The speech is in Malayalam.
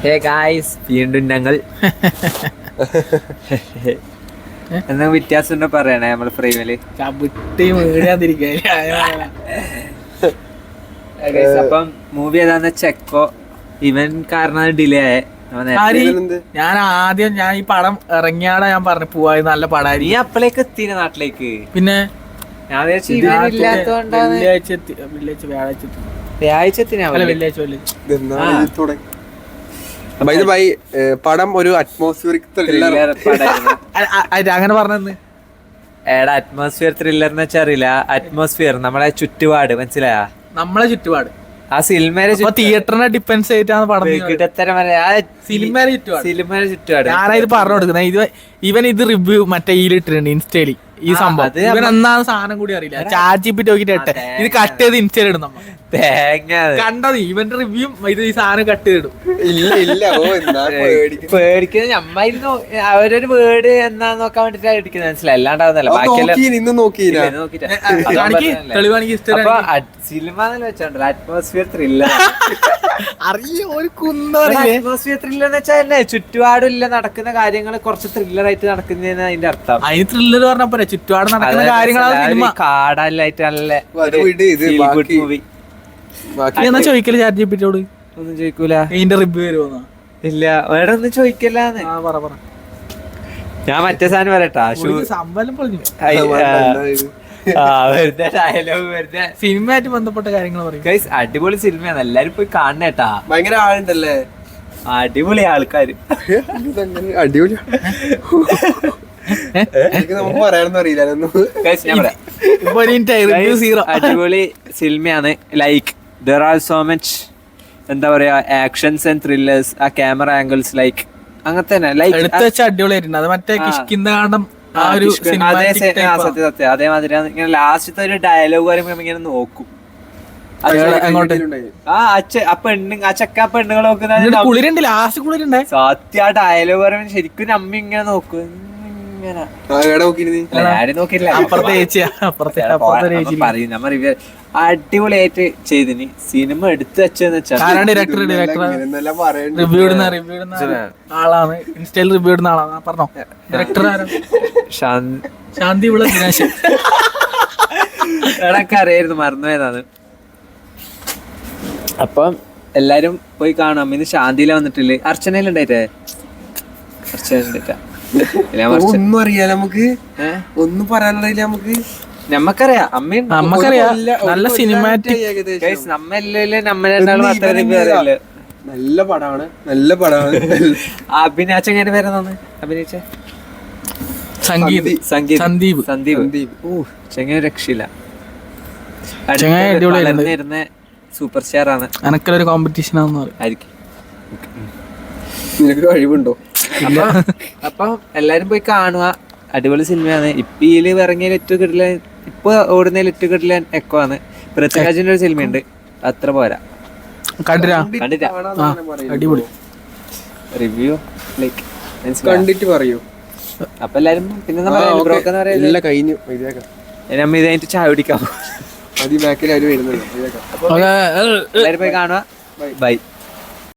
ഹേ ഗായ്സ്, വീണ്ടും ഞങ്ങൾ എന്താ വ്യത്യാസം ഉണ്ടോ പറയണേ നമ്മള് ഫ്രെയിമില്. അപ്പം മൂവി ഏതാന്ന് ചെക്കോ. ഇവൻ കാരണം ഡിലേ ആയേ. ഞാൻ ഈ പടം ഇറങ്ങിയാടാ ഞാൻ പറഞ്ഞു പോവാ, നല്ല പടമായിരിക്കും. നീ അപ്പളേക്ക് എത്തിന നാട്ടിലേക്ക്? പിന്നെ ഞാൻ ഇല്ലാത്തോണ്ടാണ് പടം ഒരു അറ്റ്മോസ്ഫിയറിക് അങ്ങനെ പറഞ്ഞത്. എടാ അറ്റ്മോസ്ഫിയർ ത്രില്ലർ എന്ന് വെച്ചാൽ അറിയില്ല. അറ്റ്മോസ്ഫിയർ നമ്മളെ ചുറ്റുപാട്, മനസ്സിലായാ? നമ്മളെ ചുറ്റുപാട് ആ സിനിമയിലെ തിയേറ്ററിനെ ഡിപ്പെൻസ് ചെയ്തിട്ടാണ് പടം. സിനിമയിലെ ചുറ്റുപാട് ഞാനായത് പറഞ്ഞു കൊടുക്കുന്നത്. ഇവൻ ഇത് റിവ്യൂ മറ്റേ ഇതിലിട്ടിട്ടുണ്ട് ഇൻസ്റ്റയില്. ഈ സംഭവം ഇവൻ എന്നാണ് സാധനം കൂടി അറിയില്ല. ചാറ്റ് ജിപിടി നോക്കിട്ട് ഇത് കട്ട് ചെയ്ത് ഇൻസ്റ്റയിൽ ഇടും. നമ്മൾ കണ്ടത് ഇവന്റെ റിവ്യൂ ഇത് ഈ സാധനം കട്ട് ചെയ്തിടും. പേടിക്കുന്നത് ഞമ്മായിരുന്നു. അവരൊരു വേർഡ് എന്നാ നോക്കാൻ വേണ്ടിട്ടാണ് ഇടിക്കുന്നത്, മനസ്സിലായി? അല്ലാണ്ടാവുന്നല്ല. സിനിമ വെച്ചോണ്ടല്ലോ അറ്റ്മോസ്ഫിയർ ത്രില്ലർ. അറ്റ്മോസ്ഫിയർ ത്രില്ലർ എന്ന് വെച്ചാൽ തന്നെ ചുറ്റുപാടില്ല നടക്കുന്ന കാര്യങ്ങൾ കുറച്ച് ത്രില്ലർ ആയിട്ട് നടക്കുന്നതിന് അതിന്റെ അർത്ഥം. അതിന് ത്രില്ലർ പറഞ്ഞ ചുറ്റുപാട് നടക്കുന്ന കാര്യങ്ങളാണ്. കാടല്ലായിട്ട് നല്ല മൂവി. എന്നാ ചോദിക്കല് ചാറ്റ് ജിപിടിയോട്? ഒന്നും ചോദിക്കൂല. ഇതിന്റെ റിവ്യൂ വരുമോ? ഇല്ല, വേറെ ഒന്നും ചോദിക്കല്ലാന്ന്. ഞാൻ മറ്റേ സാധനം പറയട്ടാ. സംഭവം പൊളിഞ്ഞു. വെറുതെ ഡയലോഗ്, വെറുതെ സിനിമയായിട്ട് ബന്ധപ്പെട്ട കാര്യങ്ങൾ പറയും. ഗൈസ് അടിപൊളി സിനിമയാണ്, എല്ലാരും പോയി കാണണേട്ടാ. ഭയങ്കര ആളുണ്ടല്ലേ, അടിപൊളി ആൾക്കാര്. അടിപൊളി നമുക്ക് പറയാനൊന്നും അറിയില്ല. അടിപൊളി സിനിമയാണ്. Like there are so much എന്താ പറയാ ആക്ഷൻസ് ആൻഡ് ത്രില്ലേഴ്സ്. ആ ക്യാമറ ആംഗിൾസ് ലൈക്ക് അങ്ങനത്തെ തന്നെ ലൈക്ക് എടുത്ത് വെച്ച അടിപൊളിയായിട്ടുണ്ട്. അത് മറ്റേ കിഷ്കിന്ദ കാണണം. സത്യം അതേമാതിരി ഇങ്ങനെ ലാസ്റ്റത്തെ ഒരു ഡയലോഗ് പറയുമ്പോ ഇങ്ങനെ നോക്കും. ചെക്ക പെണ്ണുങ്ങൾ നോക്കുന്ന ലാസ്റ്റ് കുളിരുണ്ട്. സത്യം ആ ഡയലോഗ് പറയുമ്പോ ശരിക്കും നമ്മ ഇങ്ങനെ നോക്കും. അടിപൊളിയായിട്ട് ചെയ്തിന്. സിനിമ എടുത്തു വെച്ചെന്ന് വെച്ചാൽ ആളാണ്, ഇൻസ്റ്റയിൽ റിവ്യൂ ഇടുന്ന ആളാണ്. പറഞ്ഞോ ഡയറക്ടർ ശാന്തി ദിനേശൻ. എടക്ക് അറിയായിരുന്നു, മറന്നുപോയതാണ്. അപ്പം എല്ലാരും പോയി കാണാം. ഇന്ന് ശാന്തിയില വന്നിട്ടില്ലേ? അർച്ചനയിലുണ്ടായിട്ടേ? അർച്ചന ഒന്നും അറിയാല നമുക്ക്, ഒന്നും പറയാനില്ല നമുക്ക്. നമ്മക്കറിയാം, അമ്മയും നമ്മക്കറിയാം. നല്ല സിനിമാറ്റിക്. നമ്മല്ലേ നമ്മ രണ്ടാളും അറിയില്ല. നല്ല പടമാണ്, നല്ല പടമാണ്. അഭിനയിച്ചെങ്ങനെ പേരെന്നാണ് അഭിനയിച്ച? സന്ദീപ്. ചെങ്ങനെ രക്ഷയില്ല. വളർന്നിരുന്ന സൂപ്പർ സ്റ്റാർ ആണ്. എനക്കൊരു കോമ്പറ്റീഷൻ ആയിരിക്കും. നിനക്ക് കഴിവുണ്ടോ? അപ്പൊ എല്ലാരും പോയി കാണുക. അടിപൊളി സിനിമയാണ്. ഇപ്പൊ ഇതില് ഇറങ്ങിയ ഏറ്റവും കിട്ടില്ല, ഇപ്പൊ ഓടുന്നതിൽ ഏറ്റവും കിട്ടില്ല എക്കോ ആണ്. പൃഥ്വിരാജിന്റെ ഒരു സിനിമയുണ്ട്, അത്ര പോരാ. കണ്ടില്ല. അടിപൊളി റിവ്യൂ ലൈക്ക് കണ്ടിട്ട് പറയൂ. അപ്പൊ എല്ലാരും പിന്നെ കഴിഞ്ഞു. നമ്മ ഇതായിട്ട് ചായ കുടിക്കാം. അത് ബാക്കിൽ ആരും വരുന്നുണ്ട്. എല്ലാരും പോയി കാണുക. ബൈ.